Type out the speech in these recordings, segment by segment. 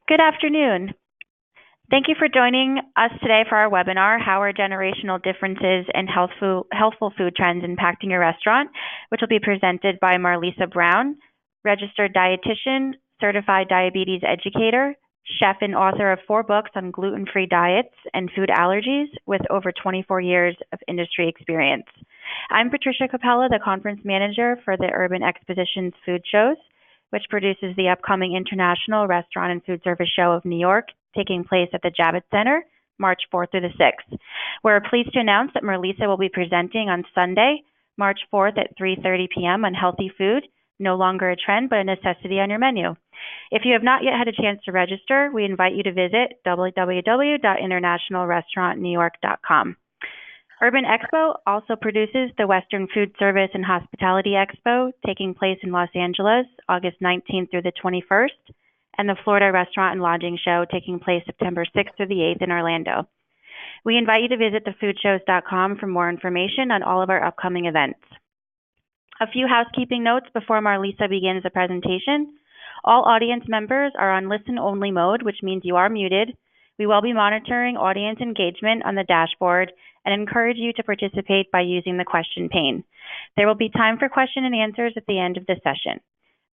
Good afternoon. Thank you for joining us today for our webinar, How Are Generational Differences in Healthful Food Trends Impacting Your Restaurant, which will be presented by Marlisa Brown, registered dietitian, certified diabetes educator, chef and author of 4 books on gluten-free diets and food allergies with over 24 years of industry experience. I'm Patricia Capella, the conference manager for the Urban Expositions Food Shows, which produces the upcoming International Restaurant and Food Service Show of New York, taking place at the Javits Center, March 4th through the 6th. We're pleased to announce that Marlisa will be presenting on Sunday, March 4th at 3:30 p.m. on healthy food, no longer a trend, but a necessity on your menu. If you have not yet had a chance to register, we invite you to visit www.internationalrestaurantnewyork.com. Urban Expo also produces the Western Food Service and Hospitality Expo, taking place in Los Angeles, August 19th through the 21st, and the Florida Restaurant and Lodging Show, taking place September 6th through the 8th in Orlando. We invite you to visit thefoodshows.com for more information on all of our upcoming events. A few housekeeping notes before Marlisa begins the presentation. All audience members are on listen-only mode, which means you are muted. We will be monitoring audience engagement on the dashboard and encourage you to participate by using the question pane. There will be time for question and answers at the end of the session.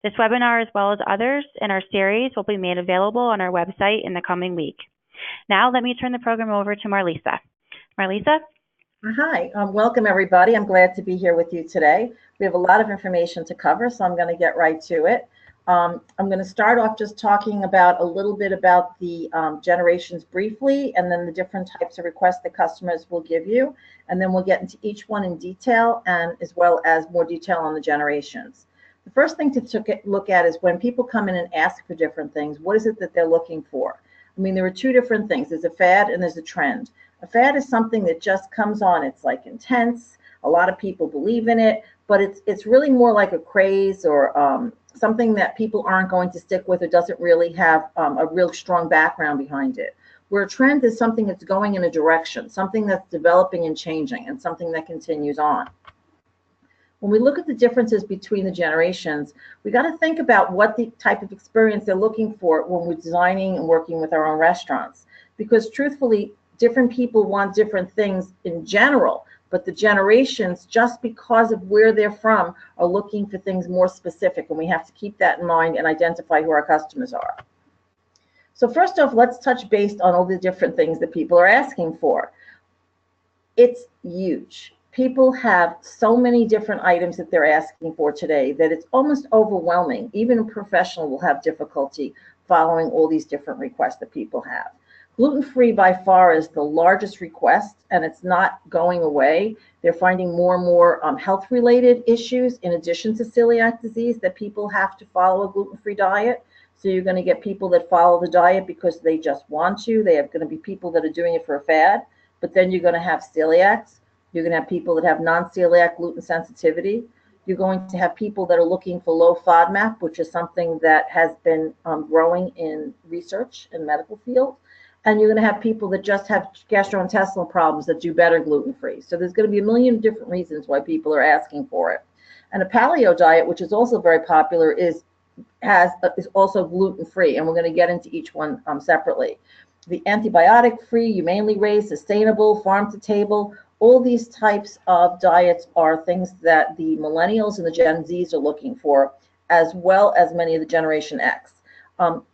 This webinar, as well as others in our series, will be made available on our website in the coming week. Now, let me turn the program over to Marlisa. Marlisa? Hi, welcome everybody. I'm glad to be here with you today. We have a lot of information to cover, so I'm going to get right to it. I'm going to start off just talking about a little bit about the generations briefly, and then the different types of requests that customers will give you. And then we'll get into each one in detail, and as well as more detail on the generations. The first thing to look at is when people come in and ask for different things, what is it that they're looking for? I mean, there are 2 different things. There's a fad and there's a trend. A fad is something that just comes on. It's like intense. A lot of people believe in it, but it's really more like a craze or something that people aren't going to stick with or doesn't really have a real strong background behind it. Where a trend is something that's going in a direction, something that's developing and changing, and something that continues on. When we look at the differences between the generations, we got to think about what the type of experience they're looking for when we're designing and working with our own restaurants. Because truthfully, different people want different things in general, but the generations, just because of where they're from, are looking for things more specific, and we have to keep that in mind and identify who our customers are. So first off, let's touch base on all the different things that people are asking for. It's huge. People have so many different items that they're asking for today that it's almost overwhelming. Even a professional will have difficulty following all these different requests that people have. Gluten-free by far is the largest request, and it's not going away. They're finding more and more health-related issues in addition to celiac disease that people have to follow a gluten-free diet. So you're going to get people that follow the diet because they just want to. They are going to be people that are doing it for a fad, but then you're going to have celiacs. You're going to have people that have non-celiac gluten sensitivity. You're going to have people that are looking for low FODMAP, which is something that has been growing in research in medical field. And you're going to have people that just have gastrointestinal problems that do better gluten-free. So there's going to be a million different reasons why people are asking for it. And a paleo diet, which is also very popular, is also gluten-free, and we're going to get into each one separately. The antibiotic-free, humanely raised, sustainable, farm-to-table, all these types of diets are things that the millennials and the Gen Zs are looking for, as well as many of the Generation X.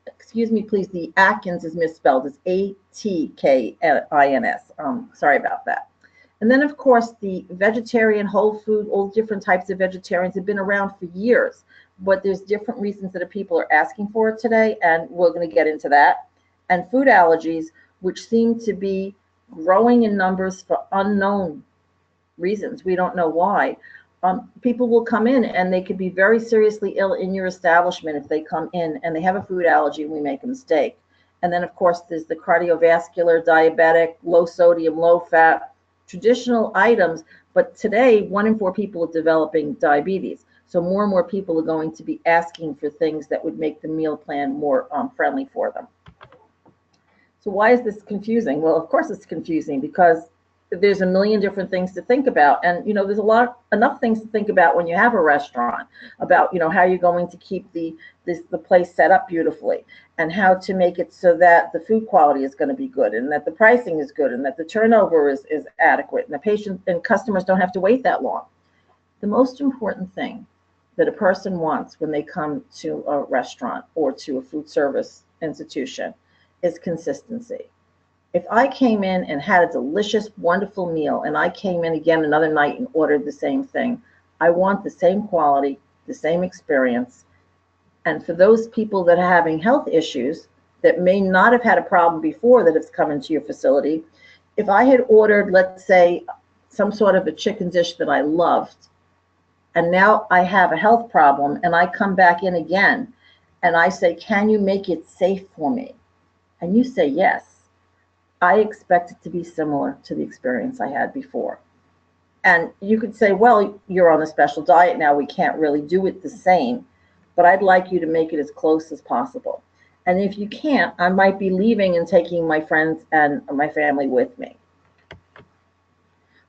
Excuse me, please, the Atkins is misspelled. It's Atkins. Sorry about that. And then, of course, the vegetarian, whole food, all different types of vegetarians have been around for years, but there's different reasons that people are asking for it today, and we're going to get into that. And food allergies, which seem to be growing in numbers for unknown reasons. We don't know why. People will come in and they could be very seriously ill in your establishment if they come in and they have a food allergy and we make a mistake. And then, of course, there's the cardiovascular, diabetic, low sodium, low fat, traditional items. But today, 1 in 4 people are developing diabetes. So more and more people are going to be asking for things that would make the meal plan more friendly for them. So why is this confusing? Well, of course it's confusing because there's a million different things to think about. And, there's enough things to think about when you have a restaurant about, how you're going to keep the place set up beautifully, and how to make it so that the food quality is going to be good, and that the pricing is good, and that the turnover is adequate, and the patient and customers don't have to wait that long. The most important thing that a person wants when they come to a restaurant or to a food service institution is consistency. If I came in and had a delicious, wonderful meal, and I came in again another night and ordered the same thing, I want the same quality, the same experience. And for those people that are having health issues that may not have had a problem before that has come into your facility, if I had ordered, let's say, some sort of a chicken dish that I loved, and now I have a health problem, and I come back in again, and I say, can you make it safe for me? And you say yes. I expect it to be similar to the experience I had before. And you could say, well, you're on a special diet now, we can't really do it the same, but I'd like you to make it as close as possible. And if you can't, I might be leaving and taking my friends and my family with me.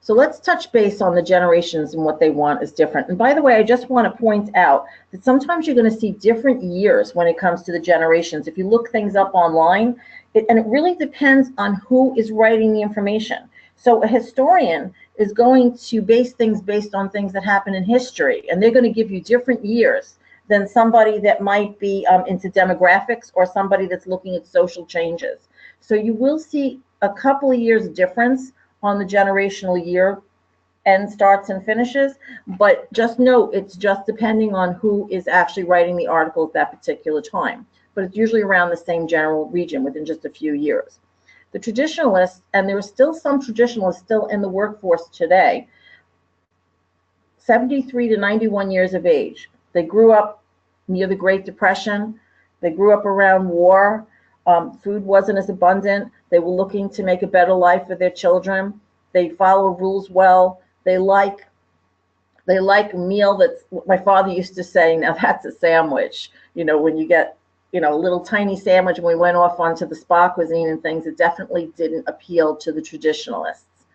So let's touch base on the generations and what they want is different. And by the way, I just want to point out that sometimes you're going to see different years when it comes to the generations. If you look things up online, and it really depends on who is writing the information. So a historian is going to base things based on things that happen in history, and they're going to give you different years than somebody that might be into demographics, or somebody that's looking at social changes. So you will see a couple of years difference on the generational year and starts and finishes, but just note it's just depending on who is actually writing the article at that particular time. But it's usually around the same general region within just a few years. The traditionalists, and there are still some traditionalists still in the workforce today, 73 to 91 years of age. They grew up near the Great Depression. They grew up around war. Food wasn't as abundant. They were looking to make a better life for their children. They follow rules well. They like a meal that's, my father used to say, now that's a sandwich. When you get, a little tiny sandwich, and we went off onto the spa cuisine and things, it definitely didn't appeal to the traditionalists.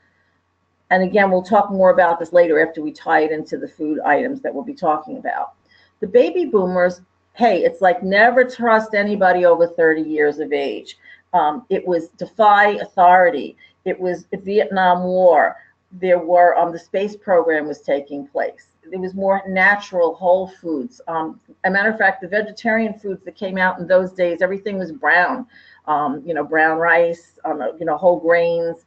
And again, we'll talk more about this later after we tie it into the food items that we'll be talking about. The baby boomers, hey, it's like never trust anybody over 30 years of age. It was defy authority. It was the Vietnam War. There were, the space program was taking place. It was more natural, whole foods. A matter of fact, the vegetarian foods that came out in those days, everything was brown. Brown rice, whole grains.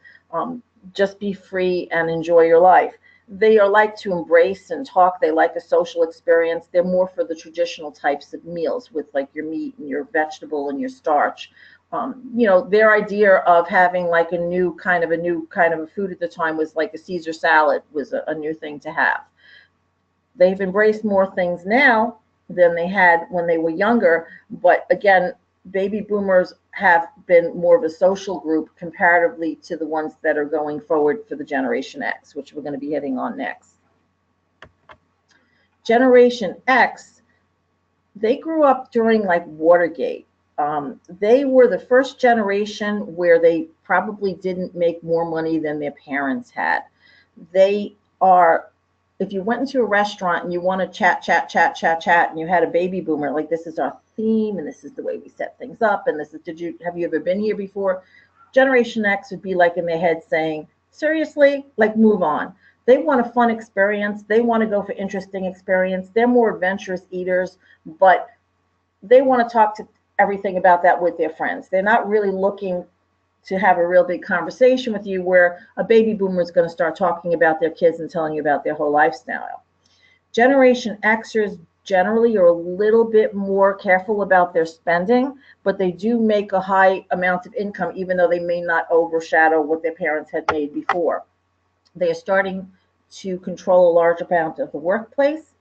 Just be free and enjoy your life. They are like to embrace and talk. They like a social experience. They're more for the traditional types of meals with like your meat and your vegetable and your starch. Their idea of having like a new kind of a food at the time was like a Caesar salad was a new thing to have. They've embraced more things now than they had when they were younger. But again, baby boomers have been more of a social group comparatively to the ones that are going forward for the Generation X, which we're going to be hitting on next. Generation X, they grew up during like Watergate. They were the first generation where they probably didn't make more money than their parents had. They are, if you went into a restaurant and you want to chat, and you had a baby boomer, like this is our theme and this is the way we set things up, and this is, have you ever been here before? Generation X would be like in their head saying, seriously, like move on. They want a fun experience. They want to go for interesting experience. They're more adventurous eaters, but they want to talk to everything about that with their friends. They're not really looking to have a real big conversation with you where a baby boomer is going to start talking about their kids and telling you about their whole lifestyle. Generation Xers generally are a little bit more careful about their spending, but they do make a high amount of income, even though they may not overshadow what their parents had made before. They are starting to control a large amount of the workplace.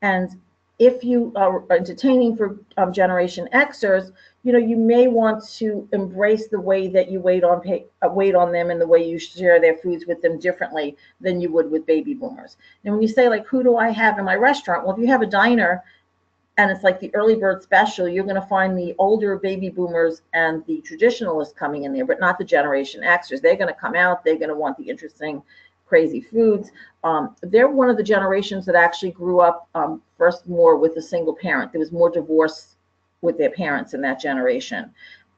And if you are entertaining for Generation Xers, you may want to embrace the way that you wait on them and the way you share their foods with them differently than you would with baby boomers. And when you say, like, who do I have in my restaurant? Well, if you have a diner, And it's like the early bird special. You're going to find the older baby boomers and the traditionalists coming in there, but not the Generation Xers. They're going to come out. They're going to want the interesting, crazy foods. They're one of the generations that actually grew up first more with a single parent. There was more divorce with their parents in that generation.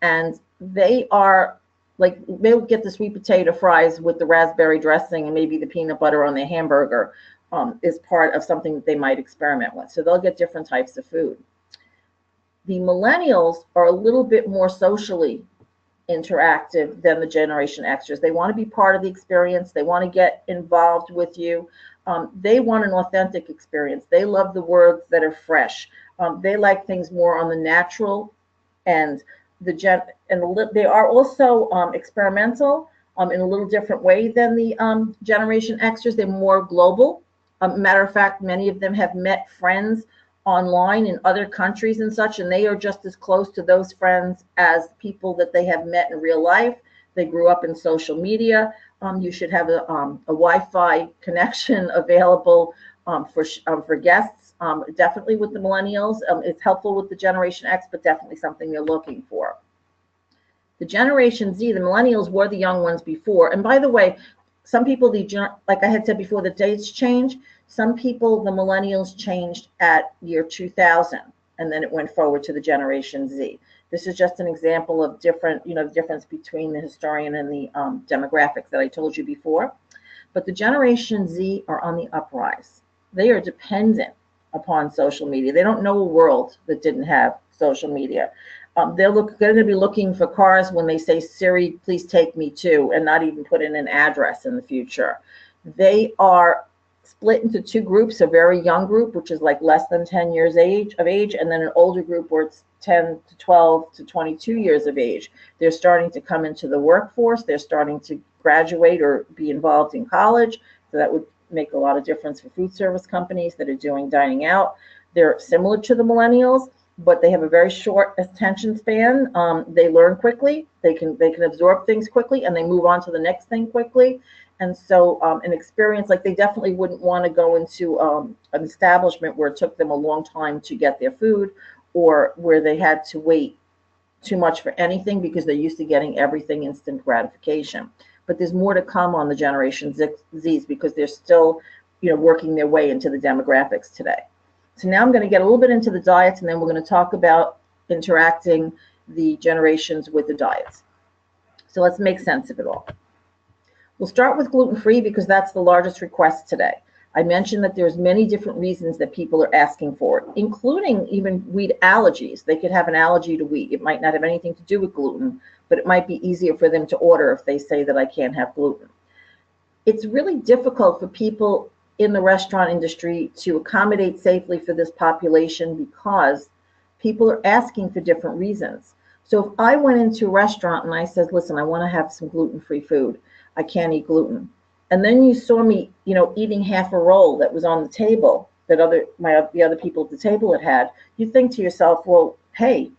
And they are like, they'll get the sweet potato fries with the raspberry dressing and maybe the peanut butter on their hamburger. Is part of something that they might experiment with. So they'll get different types of food. The millennials are a little bit more socially interactive than the Generation Xers. They want to be part of the experience. They want to get involved with you. They want an authentic experience. They love the words that are fresh. They like things more on the natural end. They are also experimental in a little different way than the Generation Xers. They're more global. Matter of fact, many of them have met friends online in other countries and such, and they are just as close to those friends as people that they have met in real life. They grew up in social media. You should have a Wi-Fi connection available for guests. Definitely with the millennials. It's helpful with the Generation X, but definitely something they're looking for. The Generation Z, the millennials were the young ones before. And by the way, some people, like I had said before, the dates change. Some people, the millennials changed at year 2000, and then it went forward to the Generation Z. This is just an example of different, the difference between the historian and the demographics that I told you before. But the Generation Z are on the uprise. They are dependent upon social media. They don't know a world that didn't have social media. They're going to be looking for cars when they say, Siri, please take me to, and not even put in an address in the future. They are split into two groups, a very young group, which is like less than 10 years of age, and then an older group where it's 10 to 12 to 22 years of age. They're starting to come into the workforce. They're starting to graduate or be involved in college. So that would make a lot of difference for food service companies that are doing dining out. They're similar to the millennials, but they have a very short attention span. They learn quickly. They can absorb things quickly, and they move on to the next thing quickly. And so an experience, like, they definitely wouldn't want to go into an establishment where it took them a long time to get their food, or where they had to wait too much for anything because they're used to getting everything instant gratification. But there's more to come on the Generation Zs because they're still, working their way into the demographics today. So now I'm going to get a little bit into the diets, and then we're going to talk about interacting the generations with the diets. So let's make sense of it all. We'll start with gluten-free because that's the largest request today. I mentioned that there's many different reasons that people are asking for it, including even wheat allergies. They could have an allergy to wheat. It might not have anything to do with gluten, but it might be easier for them to order if they say that I can't have gluten. It's really difficult for people in the restaurant industry to accommodate safely for this population because people are asking for different reasons. So if I went into a restaurant and I said, listen, I want to have some gluten-free food, I can't eat gluten. And then you saw me, eating half a roll that was on the table that the other people at the table had, you think to yourself, well, hey,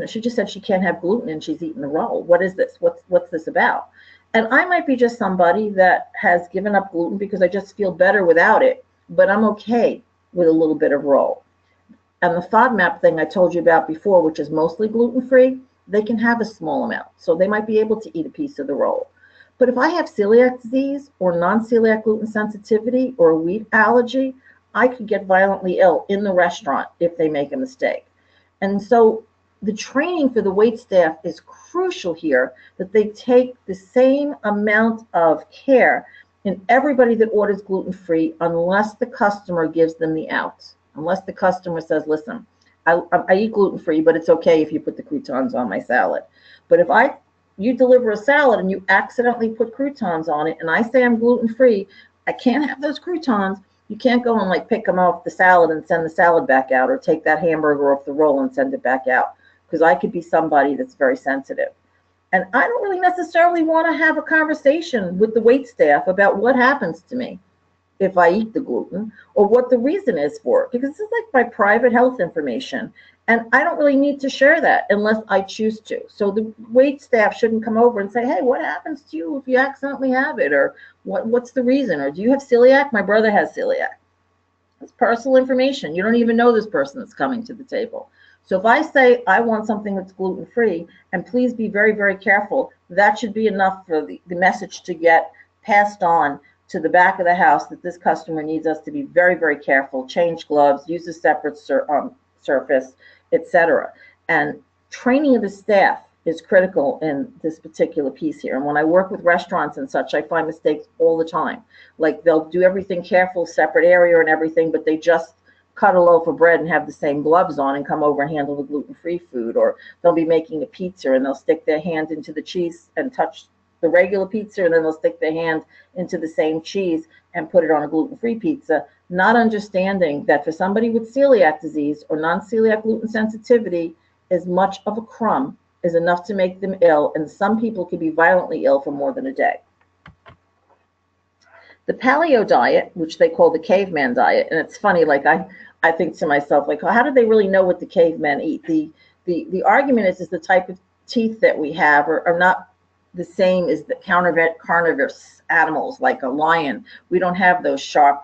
she just said she can't have gluten and she's eating the roll. What is this? What's this about? And I might be just somebody that has given up gluten because I just feel better without it, but I'm okay with a little bit of roll. And the FODMAP thing I told you about before, which is mostly gluten-free, they can have a small amount. So they might be able to eat a piece of the roll. But if I have celiac disease or non-celiac gluten sensitivity or wheat allergy, I could get violently ill in the restaurant if they make a mistake. And so the training for the wait staff is crucial here, that they take the same amount of care in everybody that orders gluten-free unless the customer gives them the out. Unless the customer says, listen, I eat gluten-free, but it's okay if you put the croutons on my salad. But if you deliver a salad and you accidentally put croutons on it, and I say I'm gluten-free, I can't have those croutons. You can't go and pick them off the salad and send the salad back out, or take that hamburger off the roll and send it back out, because I could be somebody that's very sensitive. And I don't really necessarily want to have a conversation with the wait staff about what happens to me if I eat the gluten, or what the reason is for it, because this is like my private health information. And I don't really need to share that unless I choose to. So the wait staff shouldn't come over and say, hey, what happens to you if you accidentally have it? Or what's the reason? Or do you have celiac? My brother has celiac. It's personal information. You don't even know this person that's coming to the table. So if I say I want something that's gluten-free, and please be very, very careful, that should be enough for the message to get passed on to the back of the house that this customer needs us to be very, very careful, change gloves, use a separate surface, etc. And training of the staff is critical in this particular piece here. And when I work with restaurants and such, I find mistakes all the time. Like they'll do everything careful, separate area and everything, but they just cut a loaf of bread and have the same gloves on and come over and handle the gluten-free food. Or they'll be making a pizza and they'll stick their hand into the cheese and touch the regular pizza, and then they'll stick their hand into the same cheese and put it on a gluten-free pizza, not understanding that for somebody with celiac disease or non-celiac gluten sensitivity, as much of a crumb is enough to make them ill, and some people can be violently ill for more than a day. The paleo diet, which they call the caveman diet, and it's funny, like I think to myself, like, how did they really know what the cavemen eat? The argument is the type of teeth that we have are not the same as the carnivorous animals, like a lion. We don't have those sharp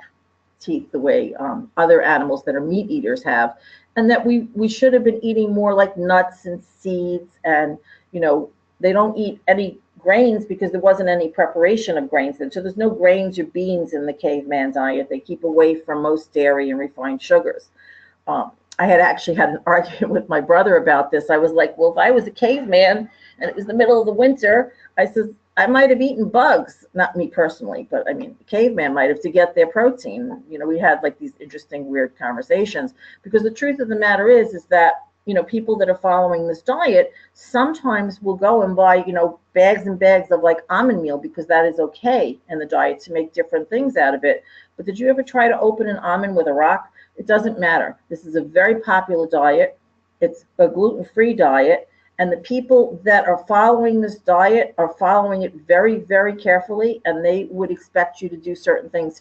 teeth the way other animals that are meat eaters have, and that we should have been eating more like nuts and seeds, and they don't eat any grains because there wasn't any preparation of grains, and so there's no grains or beans in the caveman diet. They keep away from most dairy and refined sugars. I had actually had an argument with my brother about this. I was like, well, if I was a caveman and it was the middle of the winter, I said, I might have eaten bugs, not me personally, but I mean, the caveman might have, to get their protein. We had like these interesting, weird conversations, because the truth of the matter is that, people that are following this diet sometimes will go and buy, bags and bags of like almond meal, because that is okay in the diet to make different things out of it. But did you ever try to open an almond with a rock? It doesn't matter. This is a very popular diet. It's a gluten-free diet. And the people that are following this diet are following it very, very carefully, and they would expect you to do certain things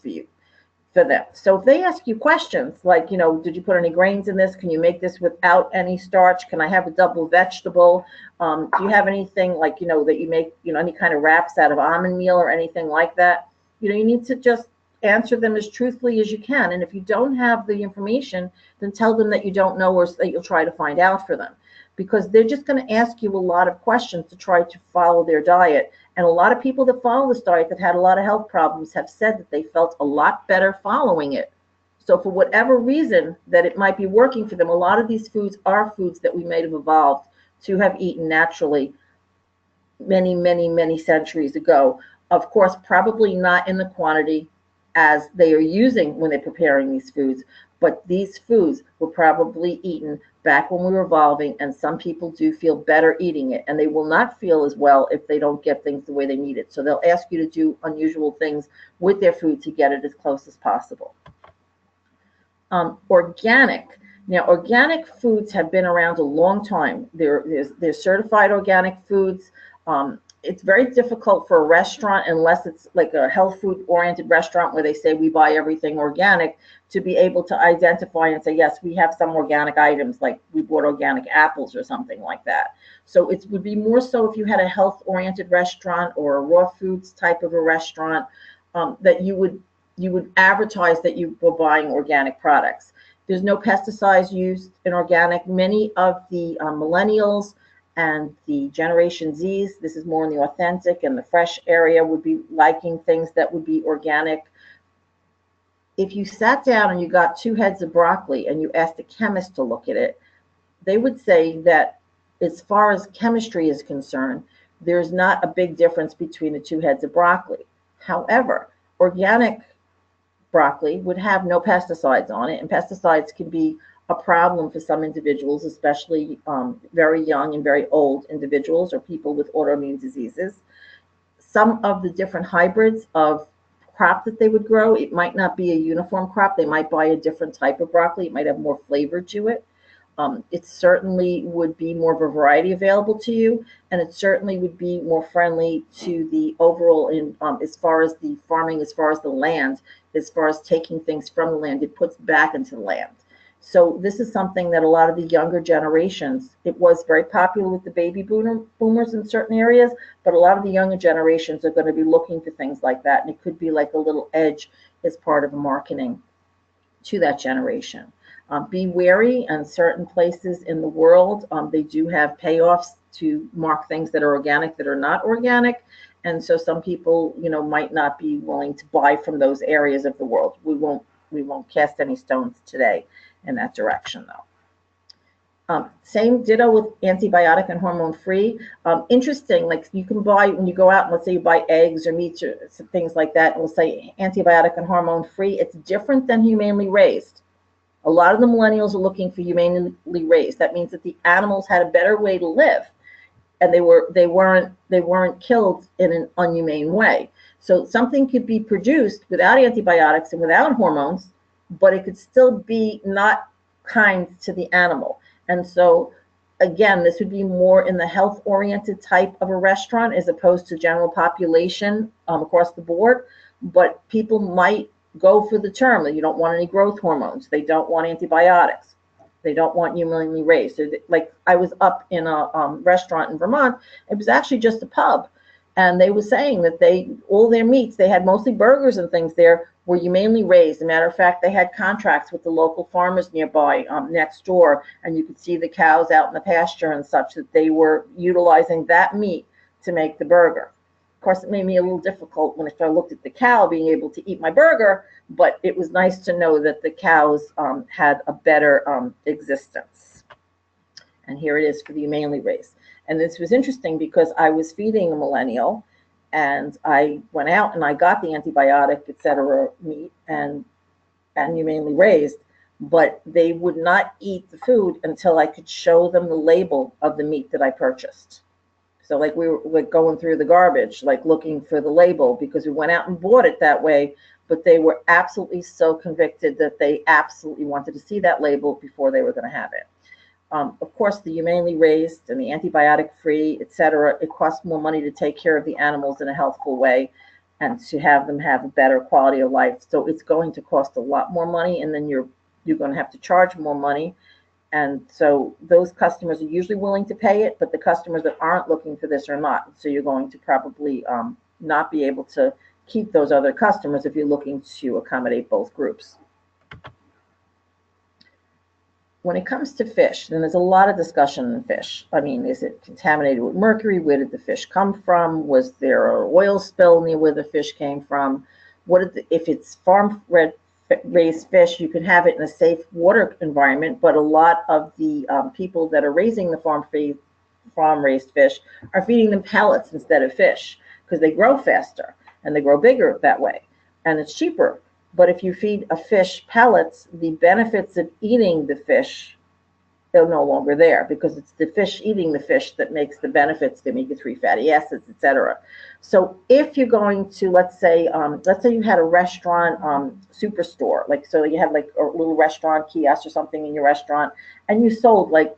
for them. So if they ask you questions like, did you put any grains in this? Can you make this without any starch? Can I have a double vegetable? Do you have anything like, that you make, any kind of wraps out of almond meal or anything like that? You need to just answer them as truthfully as you can. And if you don't have the information, then tell them that you don't know, or that you'll try to find out for them, because they're just going to ask you a lot of questions to try to follow their diet. And a lot of people that follow this diet that had a lot of health problems have said that they felt a lot better following it. So for whatever reason that it might be working for them, a lot of these foods are foods that we may have evolved to have eaten naturally many, many, many centuries ago. Of course, probably not in the quantity as they are using when they're preparing these foods, but these foods were probably eaten back when we were evolving, and some people do feel better eating it, and they will not feel as well if they don't get things the way they need it. So they'll ask you to do unusual things with their food to get it as close as possible. Organic. Now, organic foods have been around a long time. There's certified organic foods. It's very difficult for a restaurant, unless it's like a health food oriented restaurant where they say we buy everything organic, to be able to identify and say, yes, we have some organic items, like we bought organic apples or something like that. So it would be more so if you had a health oriented restaurant or a raw foods type of a restaurant, that you would advertise that you were buying organic products. There's no pesticides used in organic. Many of the millennials and the Generation Zs, this is more in the authentic and the fresh area, would be liking things that would be organic. If you sat down and you got 2 heads of broccoli and you asked a chemist to look at it, they would say that as far as chemistry is concerned, there's not a big difference between the 2 heads of broccoli. However, organic broccoli would have no pesticides on it, and pesticides can be a problem for some individuals, especially very young and very old individuals or people with autoimmune diseases. Some of the different hybrids of crop that they would grow, it might not be a uniform crop. They might buy a different type of broccoli. It might have more flavor to it. It certainly would be more of a variety available to you, and it certainly would be more friendly to the overall, as far as the farming, as far as the land, as far as taking things from the land, it puts back into the land. So this is something that a lot of the younger generations, it was very popular with the baby boomers in certain areas, but a lot of the younger generations are going to be looking for things like that, and it could be like a little edge as part of the marketing. to that generation. Be wary, and certain places in the world, they do have payoffs to mark things that are organic that are not organic. And so some people, might not be willing to buy from those areas of the world. We won't cast any stones today in that direction, though. Same ditto with antibiotic and hormone free. Interesting, like you can buy, when you go out and let's say you buy eggs or meats or things like that, and we'll say antibiotic and hormone free. It's different than humanely raised. A lot of the millennials are looking for humanely raised. That means that the animals had a better way to live, and they weren't killed in an inhumane way. So something could be produced without antibiotics and without hormones, but it could still be not kind to the animal. And so, again, this would be more in the health-oriented type of a restaurant as opposed to general population across the board. But people might go for the term that you don't want any growth hormones. They don't want antibiotics. They don't want humanely raised. So, like, I was up in a restaurant in Vermont. It was actually just a pub. And they were saying that all their meats, they had mostly burgers and things there, were humanely raised. As a matter of fact, they had contracts with the local farmers nearby, next door, and you could see the cows out in the pasture and such, that they were utilizing that meat to make the burger. Of course, it made me a little difficult when I looked at the cow being able to eat my burger, but it was nice to know that the cows had a better existence. And here it is for the humanely raised. And this was interesting because I was feeding a millennial, and I went out and I got the antibiotic, etc., meat and humanely raised, but they would not eat the food until I could show them the label of the meat that I purchased. So like we were like going through the garbage, like looking for the label, because we went out and bought it that way, but they were absolutely so convicted that they absolutely wanted to see that label before they were going to have it. Of course, the humanely raised and the antibiotic-free, etc., it costs more money to take care of the animals in a healthful way and to have them have a better quality of life. So it's going to cost a lot more money, and then you're going to have to charge more money. And so those customers are usually willing to pay it, but the customers that aren't looking for this are not. So you're going to probably not be able to keep those other customers if you're looking to accommodate both groups. When it comes to fish, then there's a lot of discussion in fish. I mean, is it contaminated with mercury? Where did the fish come from? Was there an oil spill near where the fish came from? If it's farm-raised fish, you can have it in a safe water environment, but a lot of the people that are raising the farm-raised fish are feeding them pellets instead of fish because they grow faster and they grow bigger that way, and it's cheaper. But if you feed a fish pellets, the benefits of eating the fish, they're no longer there because it's the fish eating the fish that makes the benefits, the omega-3 fatty acids, etc. So if you're going to, let's say you had a restaurant superstore, so you had like a little restaurant kiosk or something in your restaurant, and you sold like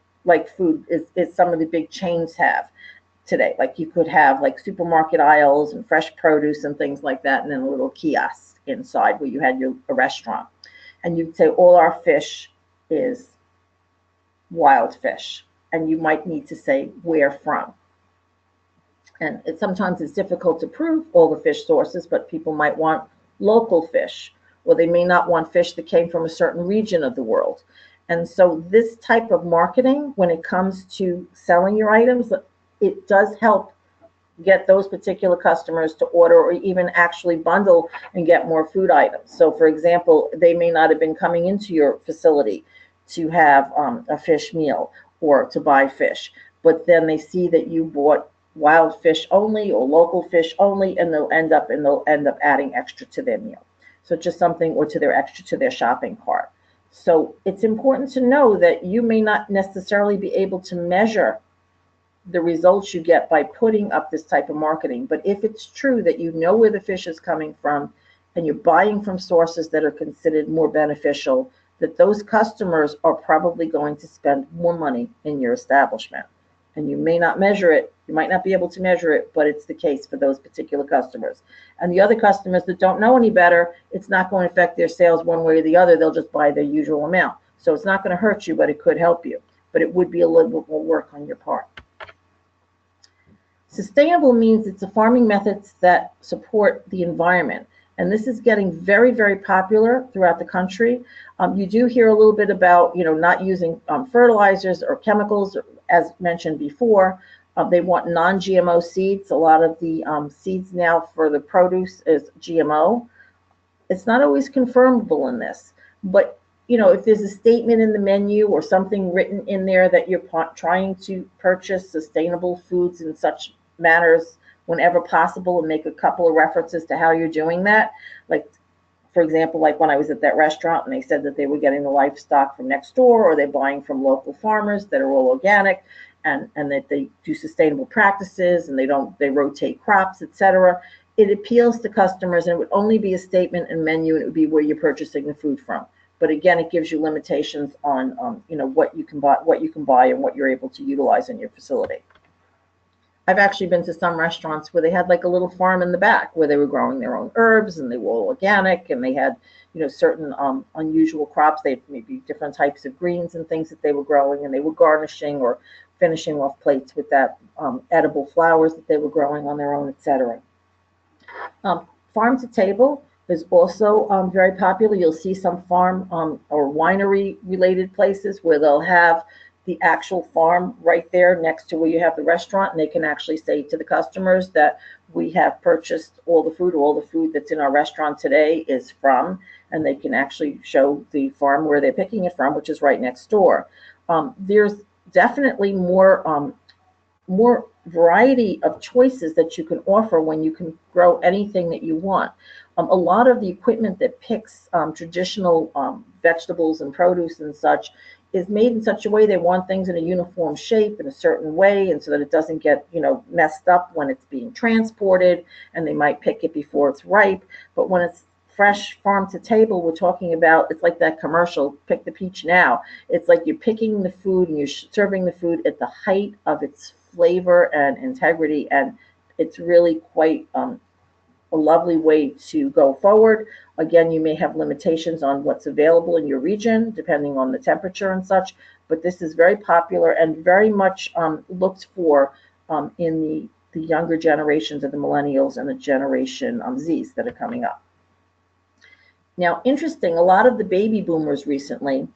food is some of the big chains have today. Like you could have like supermarket aisles and fresh produce and things like that, and then a little kiosk inside where you had a restaurant, and you'd say all our fish is wild fish, and you might need to say where from. And sometimes it's difficult to prove all the fish sources, but people might want local fish, or they may not want fish that came from a certain region of the world. And so this type of marketing, when it comes to selling your items, it does help get those particular customers to order or even actually bundle and get more food items. So for example, they may not have been coming into your facility to have a fish meal or to buy fish, but then they see that you bought wild fish only or local fish only, and they'll end up adding extra to their meal. So just something, or to their shopping cart. So it's important to know that you may not necessarily be able to measure the results you get by putting up this type of marketing. But if it's true that you know where the fish is coming from and you're buying from sources that are considered more beneficial, that those customers are probably going to spend more money in your establishment. And you may not measure it, you might not be able to measure it, but it's the case for those particular customers. And the other customers that don't know any better, it's not going to affect their sales one way or the other. They'll just buy their usual amount. So it's not going to hurt you, but it could help you. But it would be a little bit more work on your part. Sustainable means it's a farming methods that support the environment. And this is getting very, very popular throughout the country. You do hear a little bit about, not using fertilizers or chemicals, as mentioned before. They want non-GMO seeds. A lot of the seeds now for the produce is GMO. It's not always confirmable in this, but if there's a statement in the menu or something written in there that you're trying to purchase sustainable foods in such manners whenever possible, and make a couple of references to how you're doing that, like for example, like when I was at that restaurant and they said that they were getting the livestock from next door, or they're buying from local farmers that are all organic, and that they do sustainable practices, and they rotate crops, etc. It appeals to customers, and it would only be a statement and menu, and it would be where you're purchasing the food from. But again, it gives you limitations on what you can buy and what you're able to utilize in your facility. I've actually been to some restaurants where they had like a little farm in the back where they were growing their own herbs, and they were all organic, and they had certain unusual crops. They had maybe different types of greens and things that they were growing, and they were garnishing or finishing off plates with that edible flowers that they were growing on their own, etc. Farm to table is also very popular. You'll see some farm or winery related places where they'll have the actual farm right there next to where you have the restaurant, and they can actually say to the customers that we have purchased all the food that's in our restaurant today is from, and they can actually show the farm where they're picking it from, which is right next door. There's definitely more variety of choices that you can offer when you can grow anything that you want. A lot of the equipment that picks traditional vegetables and produce and such is made in such a way they want things in a uniform shape in a certain way, and so that it doesn't get messed up when it's being transported, and they might pick it before it's ripe. But when it's fresh farm to table, we're talking about, it's like that commercial, pick the peach now. It's like you're picking the food and you're serving the food at the height of its flavor and integrity, and it's really quite a lovely way to go forward. Again, you may have limitations on what's available in your region, depending on the temperature and such, but this is very popular and very much looked for in the younger generations of the millennials and the generation Zs that are coming up. Now, interesting, a lot of the baby boomers recently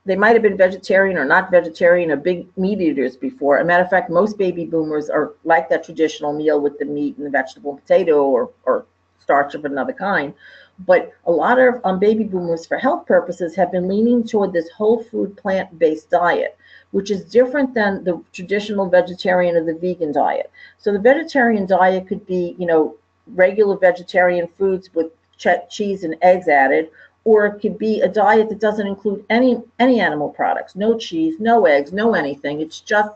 they might have been vegetarian or not vegetarian or big meat eaters before. As a matter of fact, most baby boomers are like that traditional meal with the meat and the vegetable and potato or starch of another kind. But a lot of baby boomers, for health purposes, have been leaning toward this whole food plant-based diet, which is different than the traditional vegetarian or the vegan diet. So the vegetarian diet could be, regular vegetarian foods with cheese and eggs added, or it could be a diet that doesn't include any animal products, no cheese, no eggs, no anything. It's just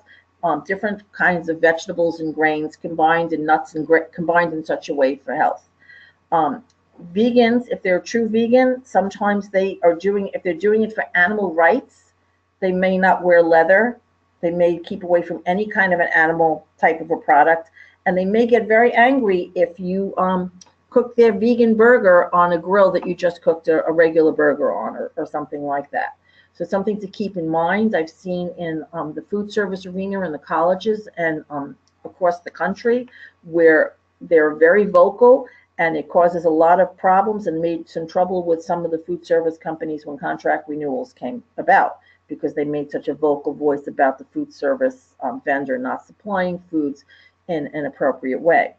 different kinds of vegetables and grains combined, and nuts and combined in such a way for health. Vegans, if they're a true vegan, sometimes if they're doing it for animal rights, they may not wear leather. They may keep away from any kind of an animal type of a product, and they may get very angry if you cook their vegan burger on a grill that you just cooked a regular burger on, or something like that. So something to keep in mind. I've seen in the food service arena in the colleges and across the country where they're very vocal, and it causes a lot of problems and made some trouble with some of the food service companies when contract renewals came about, because they made such a vocal voice about the food service vendor not supplying foods in an appropriate way.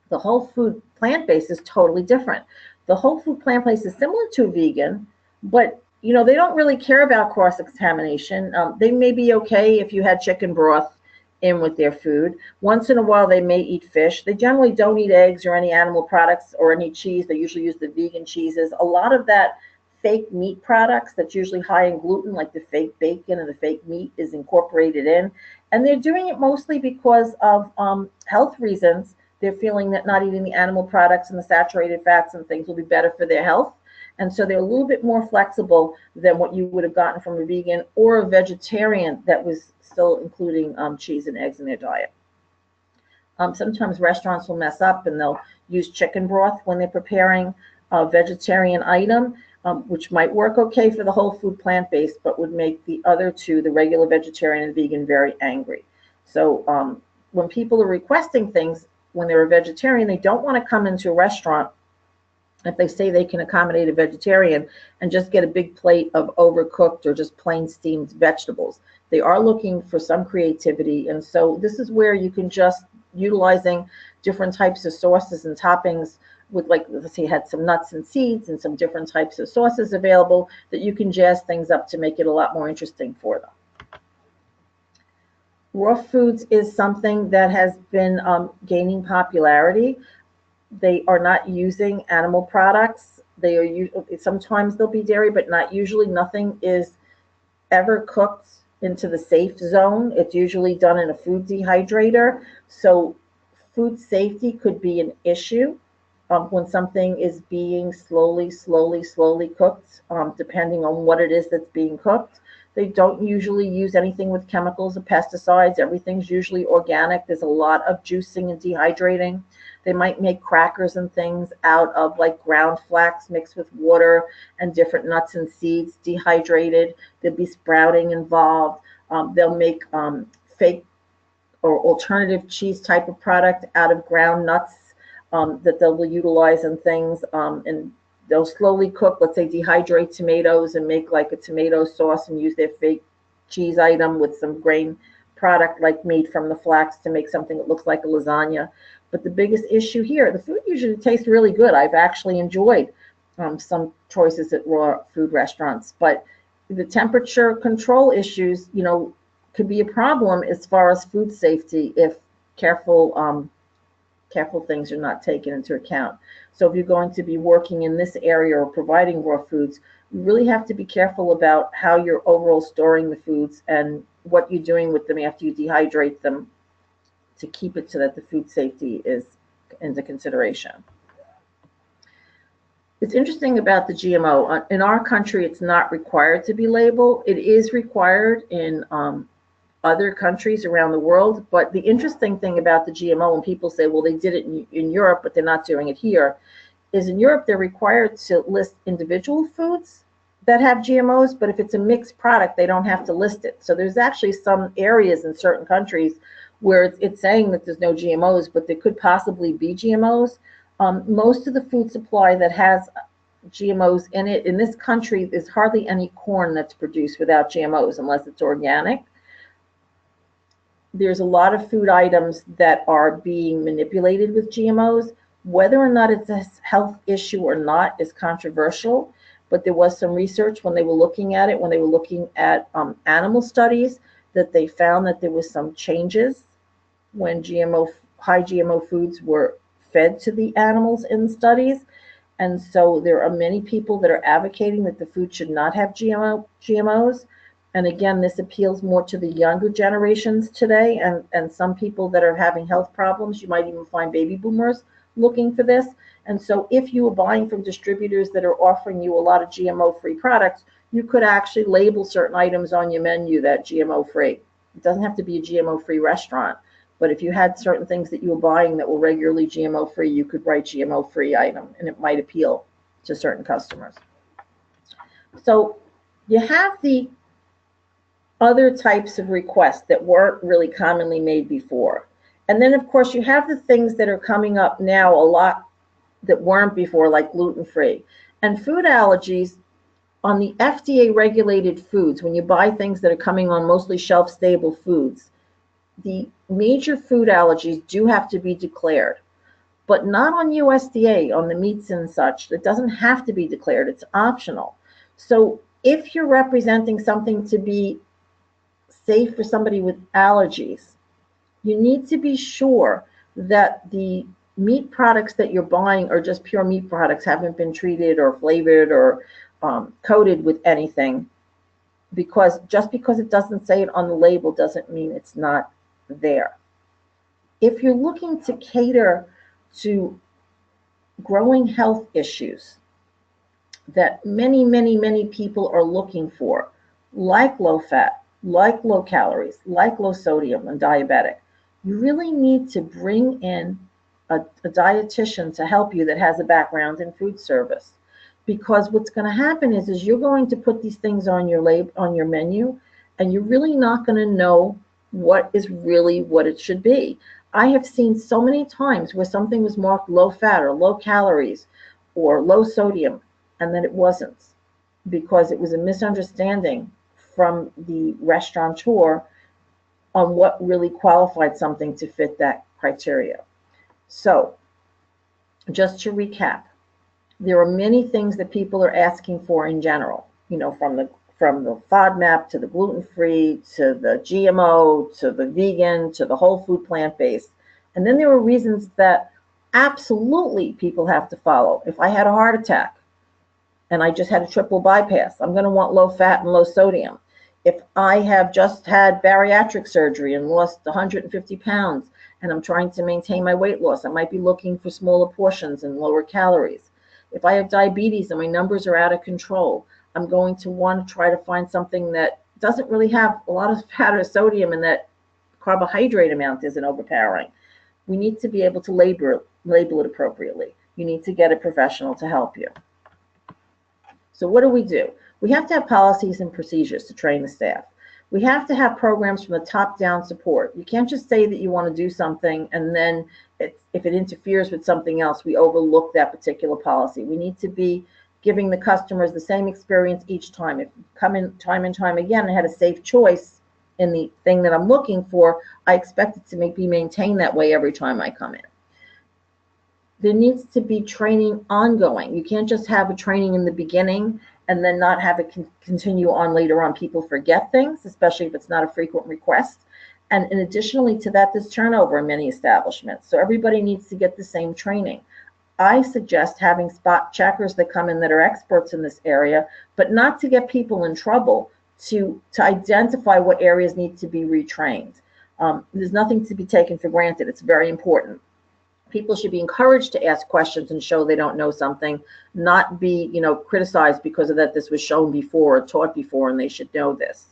The whole food plant-based is totally different. The whole food plant-based is similar to vegan, but they don't really care about cross-contamination. They may be okay if you had chicken broth in with their food. Once in a while, they may eat fish. They generally don't eat eggs or any animal products or any cheese. They usually use the vegan cheeses. A lot of that fake meat products that's usually high in gluten, like the fake bacon and the fake meat, is incorporated in. And they're doing it mostly because of health reasons. They're feeling that not eating the animal products and the saturated fats and things will be better for their health. And so they're a little bit more flexible than what you would have gotten from a vegan or a vegetarian that was still including cheese and eggs in their diet. Sometimes restaurants will mess up and they'll use chicken broth when they're preparing a vegetarian item, which might work okay for the whole food plant-based, but would make the other two, the regular vegetarian and vegan, very angry. So when people are requesting things, when they're a vegetarian, they don't want to come into a restaurant if they say they can accommodate a vegetarian and just get a big plate of overcooked or just plain steamed vegetables. They are looking for some creativity. And so this is where you can just utilizing different types of sauces and toppings with, like, let's say you had some nuts and seeds and some different types of sauces available that you can jazz things up to make it a lot more interesting for them. Raw foods is something that has been gaining popularity. They are not using animal products. They are sometimes they'll be dairy, but not usually. Nothing is ever cooked into the safe zone. It's usually done in a food dehydrator. So food safety could be an issue when something is being slowly cooked, depending on what it is that's being cooked. They don't usually use anything with chemicals or pesticides. Everything's usually organic. There's a lot of juicing and dehydrating. They might make crackers and things out of like ground flax mixed with water and different nuts and seeds dehydrated. There'll be sprouting involved. They'll make fake or alternative cheese type of product out of ground nuts that they'll utilize in things. And they'll slowly cook, let's say dehydrate tomatoes and make like a tomato sauce and use their fake cheese item with some grain product like made from the flax to make something that looks like a lasagna. But the biggest issue here, the food usually tastes really good. I've actually enjoyed some choices at raw food restaurants, but the temperature control issues, could be a problem as far as food safety if careful things are not taken into account. So if you're going to be working in this area or providing raw foods, you really have to be careful about how you're overall storing the foods and what you're doing with them after you dehydrate them to keep it so that the food safety is into consideration. It's interesting about the GMO. In our country, it's not required to be labeled. It is required in other countries around the world. But the interesting thing about the GMO, when people say, well, they did it in Europe, but they're not doing it here, is in Europe, they're required to list individual foods that have GMOs, but if it's a mixed product, they don't have to list it. So there's actually some areas in certain countries where it's saying that there's no GMOs, but there could possibly be GMOs. Most of the food supply that has GMOs in it, in this country, there's hardly any corn that's produced without GMOs unless it's organic. There's a lot of food items that are being manipulated with GMOs. Whether or not it's a health issue or not is controversial, but there was some research when they were looking at it, when they were looking at animal studies, that they found that there was some changes when high GMO foods were fed to the animals in studies. And so there are many people that are advocating that the food should not have GMOs. And again, this appeals more to the younger generations today and some people that are having health problems. You might even find baby boomers looking for this. And so if you are buying from distributors that are offering you a lot of GMO-free products, you could actually label certain items on your menu that GMO-free. It doesn't have to be a GMO-free restaurant. But if you had certain things that you were buying that were regularly GMO-free, you could write GMO-free item, and it might appeal to certain customers. So you have the other types of requests that weren't really commonly made before. And then, of course, you have the things that are coming up now a lot that weren't before, like gluten-free. And food allergies on the FDA-regulated foods, when you buy things that are coming on mostly shelf-stable foods, the major food allergies do have to be declared, but not on USDA, on the meats and such. It doesn't have to be declared. It's optional. So if you're representing something to be safe for somebody with allergies, you need to be sure that the meat products that you're buying are just pure meat products, haven't been treated or flavored or coated with anything, because just because it doesn't say it on the label doesn't mean it's not there. If you're looking to cater to growing health issues that many people are looking for, like low fat, like low calories, like low sodium and diabetic, you really need to bring in a dietitian to help you that has a background in food service. Because what's going to happen is you're going to put these things on your menu, and you're really not going to know what is really what it should be. I have seen so many times where something was marked low fat or low calories or low sodium, and then it wasn't, because it was a misunderstanding from the restaurateur on what really qualified something to fit that criteria. So, just to recap, there are many things that people are asking for in general, from the FODMAP to the gluten-free to the GMO to the vegan to the whole food plant-based. And then there are reasons that absolutely people have to follow. If I had a heart attack and I just had a triple bypass, I'm going to want low fat and low sodium. If I have just had bariatric surgery and lost 150 pounds and I'm trying to maintain my weight loss, I might be looking for smaller portions and lower calories. If I have diabetes and my numbers are out of control, I'm going to want to try to find something that doesn't really have a lot of fat or sodium and that carbohydrate amount isn't overpowering. We need to be able to label it appropriately. You need to get a professional to help you. So what do? We have to have policies and procedures to train the staff. We have to have programs from the top down support. You can't just say that you want to do something and then if it interferes with something else, we overlook that particular policy. We need to be giving the customers the same experience each time. If you come in time and time again and had a safe choice in the thing that I'm looking for, I expect it to be maintained that way every time I come in. There needs to be training ongoing. You can't just have a training in the beginning and then not have it continue on later on. People forget things, especially if it's not a frequent request. And additionally to that, there's turnover in many establishments. So everybody needs to get the same training. I suggest having spot checkers that come in that are experts in this area, but not to get people in trouble, to identify what areas need to be retrained. There's nothing to be taken for granted. It's very important. People should be encouraged to ask questions and show they don't know something, not be, criticized because of that this was shown before or taught before and they should know this.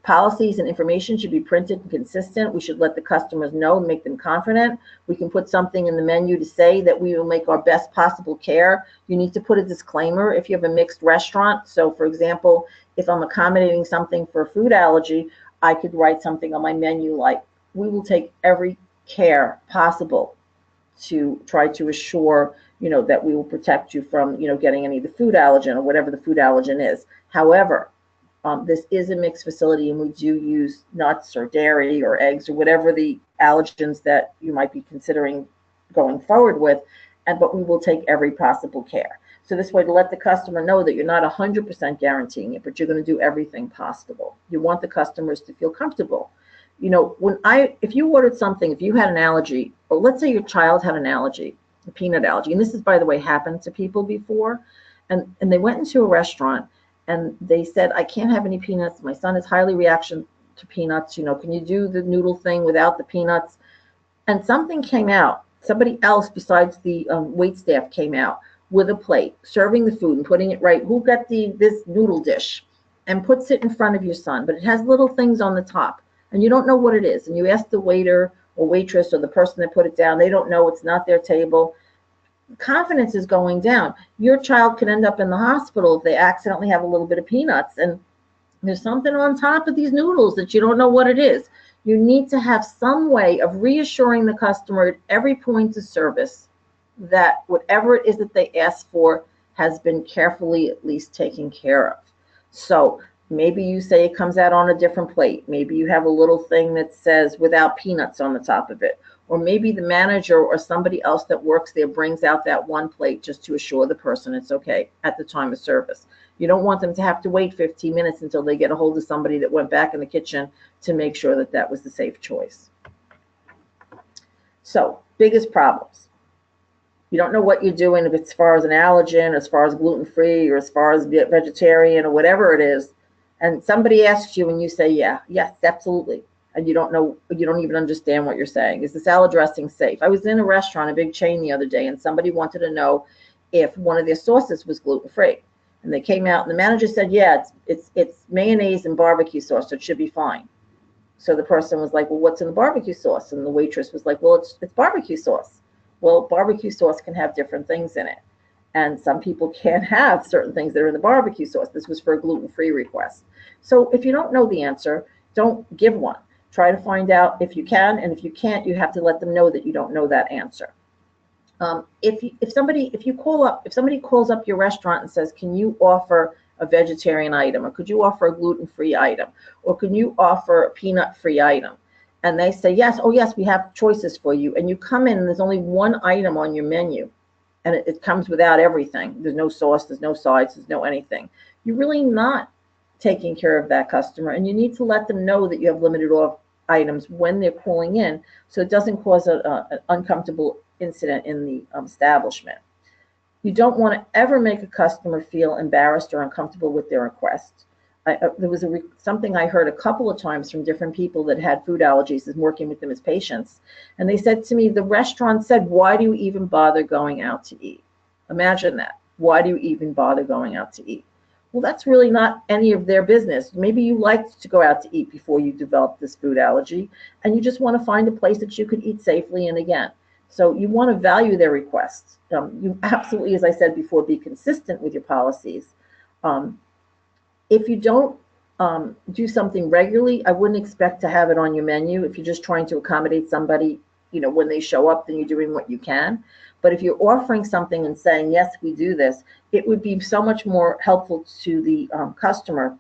Policies and information should be printed and consistent. We should let the customers know and make them confident. We can put something in the menu to say that we will make our best possible care. You need to put a disclaimer if you have a mixed restaurant. So for example, if I'm accommodating something for a food allergy, I could write something on my menu like, we will take every care possible to try to assure, that we will protect you from, getting any of the food allergen or whatever the food allergen is. However, this is a mixed facility and we do use nuts or dairy or eggs or whatever the allergens that you might be considering going forward with, but we will take every possible care. So this way, to let the customer know that you're not 100% guaranteeing it, but you're going to do everything possible. You want the customers to feel comfortable. If you ordered something, if you had an allergy, or let's say your child had an allergy, a peanut allergy, and this is, by the way, happened to people before, and they went into a restaurant and they said, I can't have any peanuts. My son is highly reaction to peanuts. Can you do the noodle thing without the peanuts? And something came out. Somebody else besides the wait staff came out with a plate, serving the food and putting it right. Who got this noodle dish and puts it in front of your son? But it has little things on the top and you don't know what it is. And you ask the waiter or waitress or the person that put it down, they don't know, it's not their table. Confidence is going down. Your child could end up in the hospital if they accidentally have a little bit of peanuts and there's something on top of these noodles that you don't know what it is. You need to have some way of reassuring the customer at every point of service that whatever it is that they ask for has been carefully at least taken care of. So maybe you say it comes out on a different plate. Maybe you have a little thing that says without peanuts on the top of it. Or maybe the manager or somebody else that works there brings out that one plate just to assure the person it's okay at the time of service. You don't want them to have to wait 15 minutes until they get a hold of somebody that went back in the kitchen to make sure that that was the safe choice. So, biggest problems. You don't know what you're doing, if it's as far as an allergen, or as far as gluten-free, or as far as vegetarian, or whatever it is. And somebody asks you and you say, yes, absolutely. And you don't know, you don't even understand what you're saying. Is the salad dressing safe? I was in a restaurant, a big chain the other day, and somebody wanted to know if one of their sauces was gluten-free. And they came out and the manager said, it's mayonnaise and barbecue sauce, so it should be fine. So the person was like, well, what's in the barbecue sauce? And the waitress was like, well, it's barbecue sauce. Well, barbecue sauce can have different things in it. And some people can't have certain things that are in the barbecue sauce. This was for a gluten-free request. So if you don't know the answer, don't give one. Try to find out if you can, and if you can't, you have to let them know that you don't know that answer. If somebody calls up your restaurant and says, can you offer a vegetarian item, or could you offer a gluten-free item, or can you offer a peanut-free item? And they say, yes, oh yes, we have choices for you. And you come in and there's only one item on your menu, and it comes without everything. There's no sauce, there's no sides, there's no anything. You're really not taking care of that customer, and you need to let them know that you have limited items when they're calling in, so it doesn't cause an uncomfortable incident in the establishment. You don't want to ever make a customer feel embarrassed or uncomfortable with their request. There was something I heard a couple of times from different people that had food allergies and working with them as patients. And they said to me, the restaurant said, why do you even bother going out to eat? Imagine that. Why do you even bother going out to eat? Well, that's really not any of their business. Maybe you liked to go out to eat before you developed this food allergy, and you just want to find a place that you could eat safely and again. So you want to value their requests. You absolutely, as I said before, be consistent with your policies. If you don't do something regularly, I wouldn't expect to have it on your menu. If you're just trying to accommodate somebody, when they show up, then you're doing what you can. But if you're offering something and saying, yes, we do this, it would be so much more helpful to the customer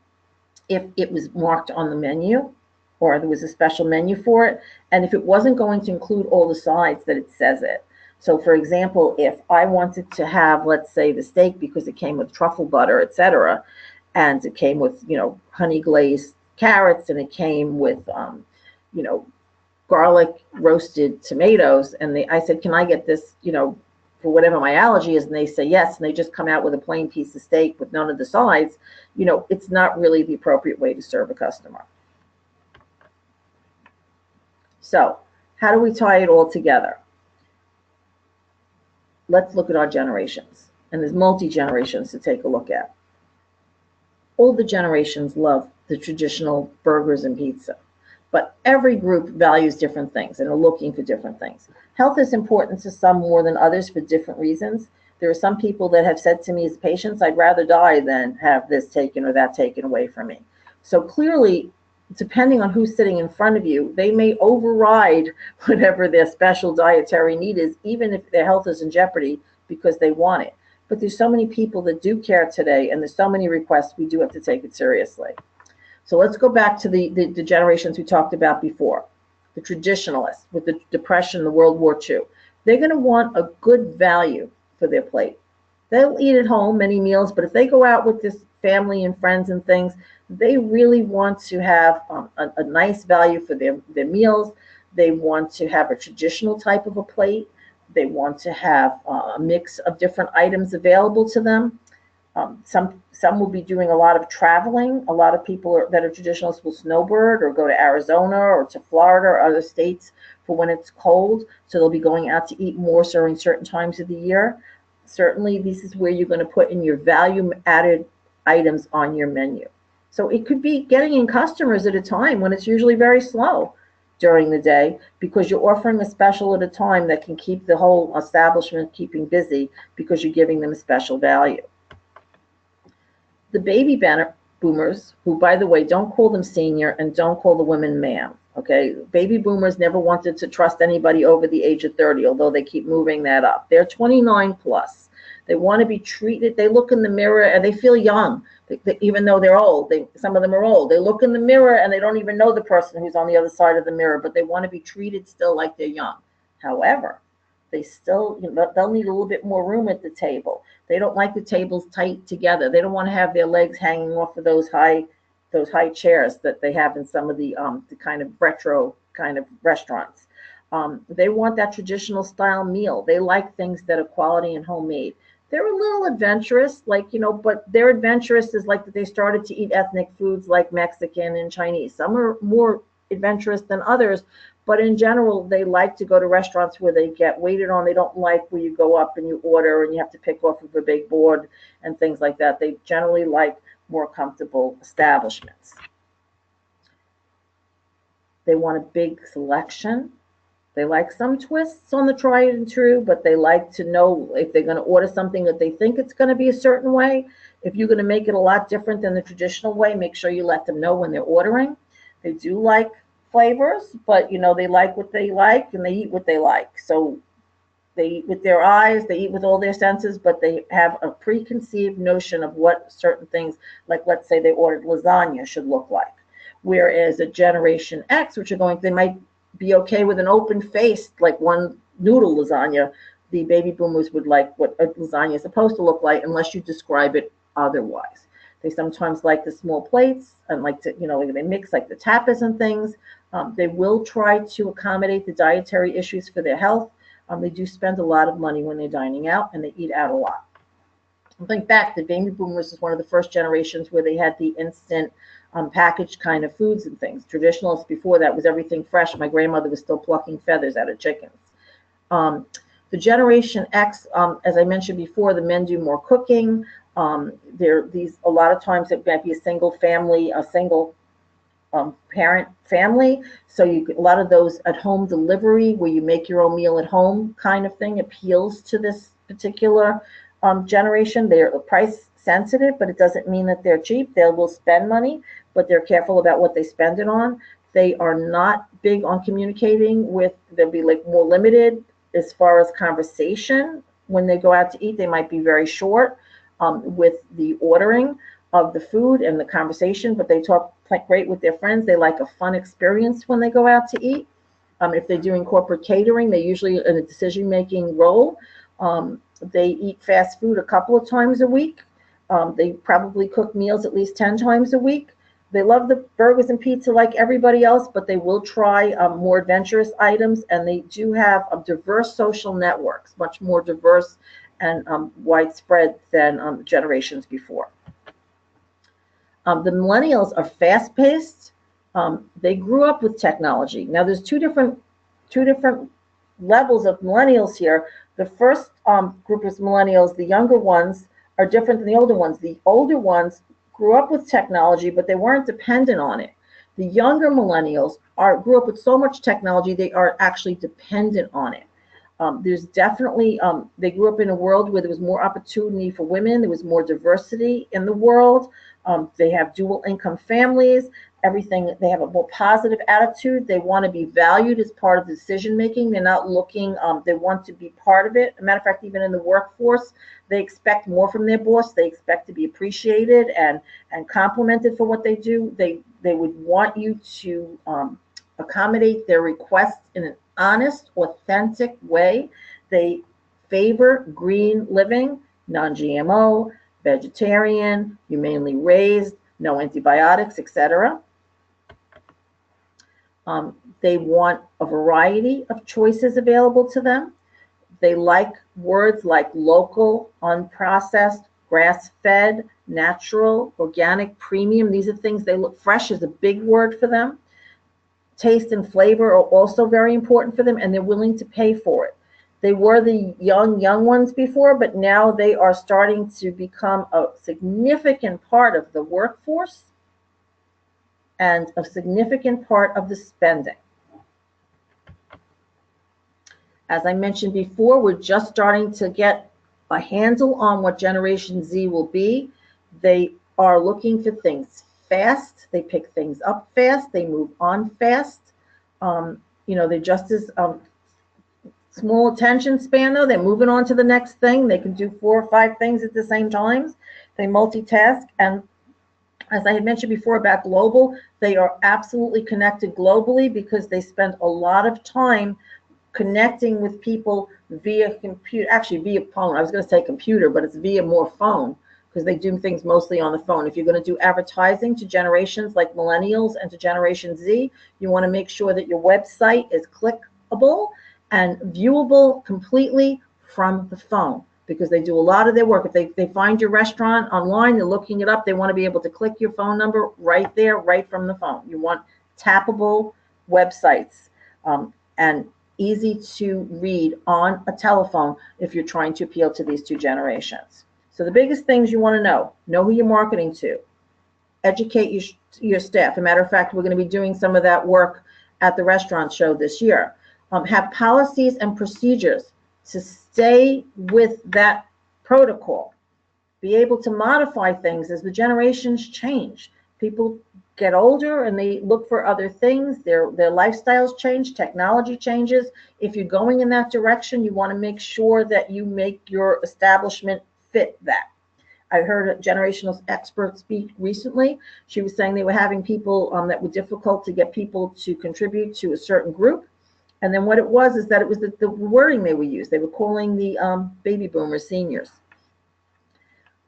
if it was marked on the menu, or there was a special menu for it. And if it wasn't going to include all the sides, that it says it. So for example, if I wanted to have, let's say, the steak because it came with truffle butter, etc., and it came with, honey glazed carrots, and it came with, garlic roasted tomatoes, and I said, can I get this, for whatever my allergy is, and they say yes, and they just come out with a plain piece of steak with none of the sides, it's not really the appropriate way to serve a customer. So how do we tie it all together? Let's look at our generations, and there's multi-generations to take a look at. All the generations love the traditional burgers and pizza, but every group values different things and are looking for different things. Health is important to some more than others for different reasons. There are some people that have said to me as patients, I'd rather die than have this taken or that taken away from me. So clearly, depending on who's sitting in front of you, they may override whatever their special dietary need is, even if their health is in jeopardy, because they want it. But there's so many people that do care today, and there's so many requests, we do have to take it seriously. So let's go back to the generations we talked about before. The traditionalists with the Depression, the World War II. They're going to want a good value for their plate. They'll eat at home many meals, but if they go out with this family and friends and things, they really want to have a nice value for their meals. They want to have a traditional type of a plate. They want to have a mix of different items available to them. Some will be doing a lot of traveling. A lot of people that are traditionalists will snowbird or go to Arizona or to Florida or other states for when it's cold. So they'll be going out to eat more during certain times of the year. Certainly, this is where you're going to put in your value-added items on your menu. So it could be getting in customers at a time when it's usually very slow during the day, because you're offering a special at a time that can keep the whole establishment keeping busy because you're giving them a special value. The baby boomers, who, by the way, don't call them senior and don't call the women ma'am, okay? Baby boomers never wanted to trust anybody over the age of 30, although they keep moving that up. They're 29 plus. They want to be treated. They look in the mirror and they feel young, even though they're old. Some of them are old. They look in the mirror and they don't even know the person who's on the other side of the mirror, but they want to be treated still like they're young. However, they still, they'll need a little bit more room at the table. They don't like the tables tight together. They don't want to have their legs hanging off of those high chairs that they have in some of the kind of retro kind of restaurants. They want that traditional style meal. They like things that are quality and homemade. They're a little adventurous, but they're adventurous is like that they started to eat ethnic foods like Mexican and Chinese. Some are more adventurous than others, but in general, they like to go to restaurants where they get waited on. They don't like where you go up and you order and you have to pick off of a big board and things like that. They generally like more comfortable establishments. They want a big selection. They like some twists on the tried and true, but they like to know if they're going to order something that they think it's going to be a certain way. If you're going to make it a lot different than the traditional way, make sure you let them know when they're ordering. They do like flavors, but they like what they like and they eat what they like. So they eat with their eyes, they eat with all their senses, but they have a preconceived notion of what certain things, like let's say they ordered lasagna, should look like. Whereas a Generation X, they might be okay with an open face, like one noodle lasagna. The baby boomers would like what a lasagna is supposed to look like unless you describe it otherwise. They sometimes like the small plates and like to, they mix like the tapas and things. They will try to accommodate the dietary issues for their health. They do spend a lot of money when they're dining out, and they eat out a lot. I think back, the baby boomers is one of the first generations where they had the instant packaged kind of foods and things. Traditionalists before that was everything fresh. My grandmother was still plucking feathers out of chickens. The Generation X, as I mentioned before, the men do more cooking. A lot of times it might be a single family, a single parent family. So a lot of those at home delivery where you make your own meal at home kind of thing appeals to this particular generation. They're price sensitive, but it doesn't mean that they're cheap. They will spend money, but they're careful about what they spend it on. They are not big on communicating with, they'll be like more limited as far as conversation. When they go out to eat, they might be very short with the ordering of the food and the conversation, but they talk great with their friends. They like a fun experience when they go out to eat. If they're doing corporate catering, they're usually in a decision-making role. They eat fast food a couple of times a week. They probably cook meals at least 10 times a week. They love the burgers and pizza like everybody else, but they will try more adventurous items, and they do have diverse social networks, much more diverse and widespread than generations before. The millennials are fast-paced. They grew up with technology. Now, there's two different levels of millennials here. The first group is millennials. The younger ones are different than the older ones. The older ones grew up with technology, but they weren't dependent on it. The younger millennials grew up with so much technology, they are actually dependent on it. There's definitely, they grew up in a world where there was more opportunity for women. There was more diversity in the world. They have dual income families, everything. They have a more positive attitude. They want to be valued as part of the decision making. They're not looking, they want to be part of it. As a matter of fact, even in the workforce, they expect more from their boss. They expect to be appreciated and complimented for what they do. They would want you to accommodate their requests in an honest, authentic way. They favor green living, non-GMO, vegetarian, humanely raised, no antibiotics, etc. They want a variety of choices available to them. They like words like local, unprocessed, grass-fed, natural, organic, premium. These are things they look. Fresh is a big word for them. Taste and flavor are also very important for them, and they're willing to pay for it. They were the young ones before, but now they are starting to become a significant part of the workforce and a significant part of the spending. As I mentioned before, we're just starting to get a handle on what Generation Z will be. They are looking for things fast. They pick things up fast. They move on fast. They're just as small attention span, though. They're moving on to the next thing. They can do 4 or 5 things at the same time. They multitask. And as I had mentioned before about global, they are absolutely connected globally because they spend a lot of time connecting with people via computer, actually via phone. I was going to say computer, but it's via more phone because they do things mostly on the phone. If you're going to do advertising to generations like millennials and to Generation Z, you want to make sure that your website is clickable and viewable completely from the phone because they do a lot of their work. If they find your restaurant online, they're looking it up, they want to be able to click your phone number right there, right from the phone. You want tappable websites and easy to read on a telephone if you're trying to appeal to these two generations. So the biggest things you want to know who you're marketing to, educate your staff. As a matter of fact, we're going to be doing some of that work at the restaurant show this year. Have policies and procedures to stay with that protocol. Be able to modify things as the generations change. People get older and they look for other things. Their lifestyles change, technology changes. If you're going in that direction, you want to make sure that you make your establishment fit that. I heard a generational expert speak recently. She was saying they were having people that were difficult to get people to contribute to a certain group. And then what it was is that it was the wording they would use. They were calling the baby boomers seniors.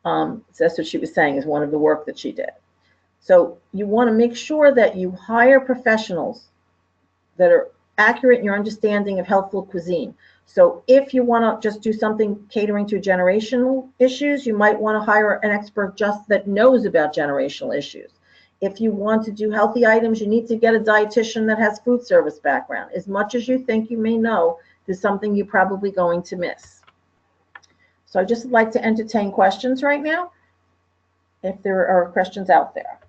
So that's what she was saying is one of the work that she did. So you want to make sure that you hire professionals that are accurate in your understanding of healthful cuisine. So if you want to just do something catering to generational issues, you might want to hire an expert just that knows about generational issues. If you want to do healthy items, you need to get a dietitian that has food service background. As much as you think you may know, there's something you're probably going to miss. So I'd just like to entertain questions right now, if there are questions out there.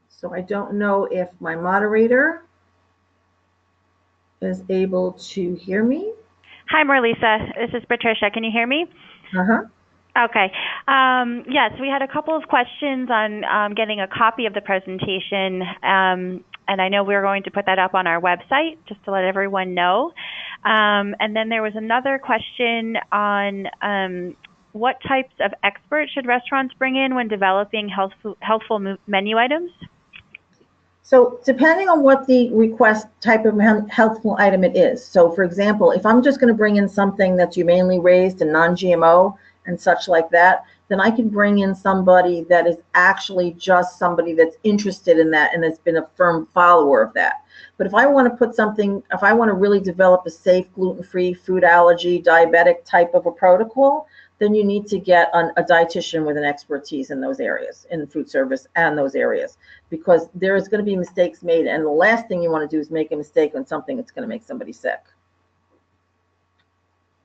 So I don't know if my moderator is able to hear me. Hi, Marlisa. This is Patricia. Can you hear me? Uh-huh. Okay. Yes, we had a couple of questions on getting a copy of the presentation, and I know we're going to put that up on our website just to let everyone know. And then there was another question on what types of experts should restaurants bring in when developing healthful menu items? So depending on what the request type of healthful item it is. So for example, if I'm just going to bring in something that's humanely raised and non-GMO and such like that, then I can bring in somebody that is actually just somebody that's interested in that and has been a firm follower of that. But if I want to put something, if I want to really develop a safe gluten-free, food allergy, diabetic type of a protocol, then you need to get a dietitian with an expertise in those areas, in food service and those areas, because there is going to be mistakes made. And the last thing you want to do is make a mistake on something that's going to make somebody sick.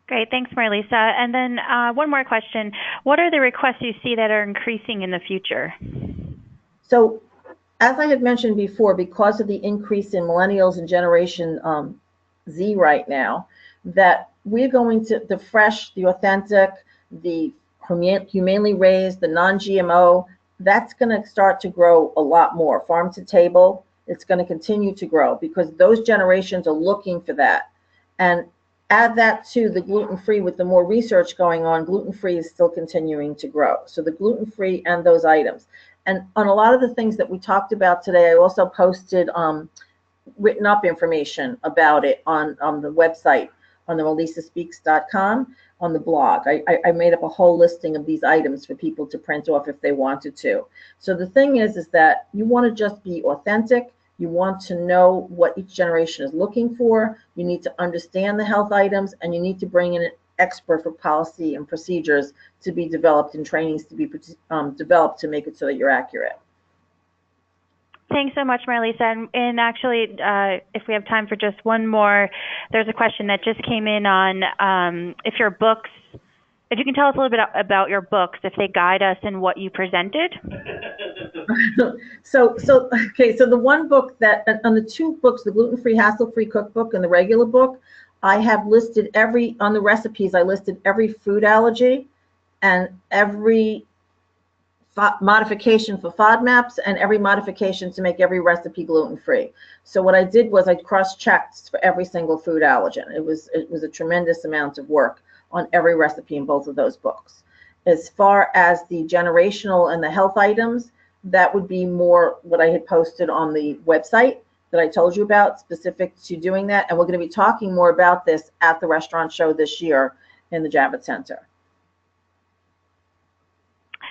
Great. Thanks, Marlisa. And then one more question. What are the requests you see that are increasing in the future? So as I had mentioned before, because of the increase in millennials and Generation Z right now, that we're going to, the fresh, the authentic, the humanely raised, the non-GMO, that's going to start to grow a lot more. Farm to table, it's going to continue to grow because those generations are looking for that. And add that to the gluten-free with the more research going on, gluten-free is still continuing to grow. So the gluten-free and those items. And on a lot of the things that we talked about today, I also posted written up information about it on the website, on the melisaspeaks.com, on the blog. I made up a whole listing of these items for people to print off if they wanted to. So the thing is that you want to just be authentic. You want to know what each generation is looking for. You need to understand the health items, and you need to bring in an expert for policy and procedures to be developed and trainings to be developed to make it so that you're accurate. Thanks so much, Marlisa. And actually, if we have time for just one more, there's a question that just came in on if your books, if you can tell us a little bit about your books, if they guide us in what you presented. So the one book that, on the two books, the gluten-free, hassle-free cookbook and the regular book, I have listed on the recipes, I listed every food allergy and every modification for FODMAPs and every modification to make every recipe gluten-free. So what I did was I cross-checked for every single food allergen. It was a tremendous amount of work on every recipe in both of those books. As far as the generational and the health items, that would be more what I had posted on the website that I told you about, specific to doing that. And we're going to be talking more about this at the restaurant show this year in the Javits Center.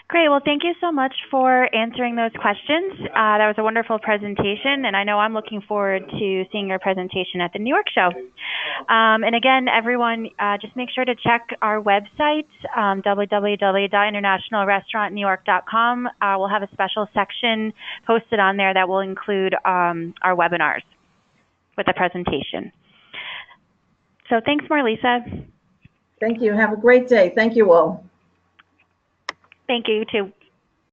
Great. Well, thank you so much for answering those questions. That was a wonderful presentation, and I know I'm looking forward to seeing your presentation at the New York show. And again, everyone, just make sure to check our website, www.internationalrestaurantnewyork.com. We'll have a special section posted on there that will include our webinars with the presentation. So thanks, Marlisa. Thank you. Have a great day. Thank you all. Thank you, you too.